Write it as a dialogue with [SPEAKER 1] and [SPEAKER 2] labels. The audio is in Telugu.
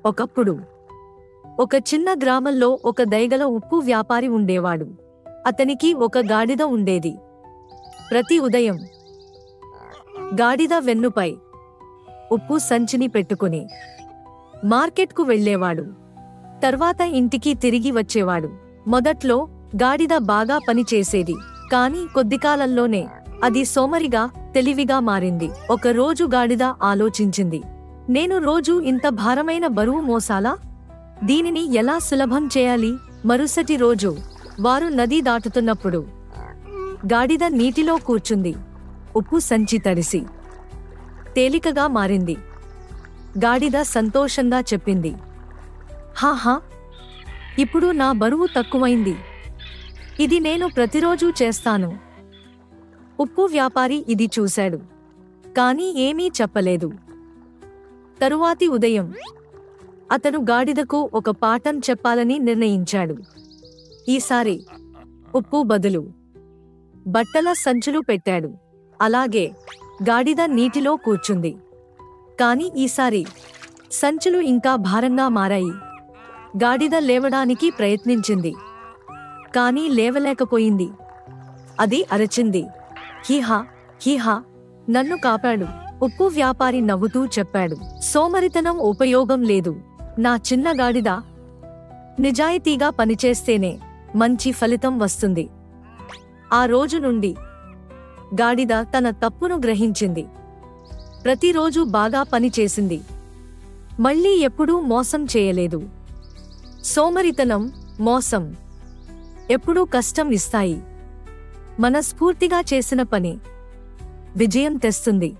[SPEAKER 1] ఒకప్పుడు ఒక చిన్న గ్రామంలో ఒక దయగల ఉప్పు వ్యాపారి ఉండేవాడు. అతనికి ఒక గాడిద ఉండేది. ప్రతి ఉదయం గాడిద వెన్నుపై ఉప్పు సంచిని పెట్టుకుని మార్కెట్కు వెళ్ళేవాడు. తర్వాత ఇంటికి తిరిగి వచ్చేవాడు. మొదట్లో గాడిద బాగా పనిచేసేది, కాని కొద్దికాలంలోనే అది సోమరిగా, తెలివిగా మారింది. ఒకరోజు గాడిద ఆలోచించింది, నేను రోజూ ఇంత భారమైన బరువు మోసాలా? దీనిని ఎలా సులభం చేయాలి? మరుసటి రోజు వారు నది దాటుతున్నప్పుడు గాడిద నీటిలో కూర్చుంది. ఉప్పు సంచి తడిసి తేలికగా మారింది. గాడిద సంతోషంగా చెప్పింది, హాహా, ఇప్పుడు నా బరువు తక్కువైంది. ఇది నేను ప్రతిరోజూ చేస్తాను. ఉప్పు వ్యాపారి ఇది చూశాడు, కానీ ఏమీ చెప్పలేదు. తరువాతి ఉదయం అతను గాడిదకు ఒక పాఠం చెప్పాలని నిర్ణయించాడు. ఈసారి ఉప్పు బదులు బట్టల సంచులు పెట్టాడు. అలాగే గాడిద నీటిలో కూర్చుంది. కాని ఈసారి సంచులు ఇంకా భారంగా మారాయి. గాడిద లేవడానికి ప్రయత్నించింది, కానీ లేవలేకపోయింది. అది అరచింది, హీహా హీహా, నన్ను కాపాడు. ఉప్పు వ్యాపారి నవ్వుతూ చెప్పాడు, సోమరితనం ఉపయోగం లేదు. నా చిన్న గాడిద నిజాయితీగా పనిచేస్తేనే మంచి ఫలితం వస్తుంది. ఆ రోజు నుండి గాడిద తన తప్పును గ్రహించింది. ప్రతిరోజు బాగా పనిచేసింది. మళ్ళీ ఎప్పుడూ మోసం చేయలేదు. సోమరితనం, మోసం ఎప్పుడూ కష్టం ఇస్తాయి. మనస్ఫూర్తిగా చేసిన పని విజయం తెస్తుంది.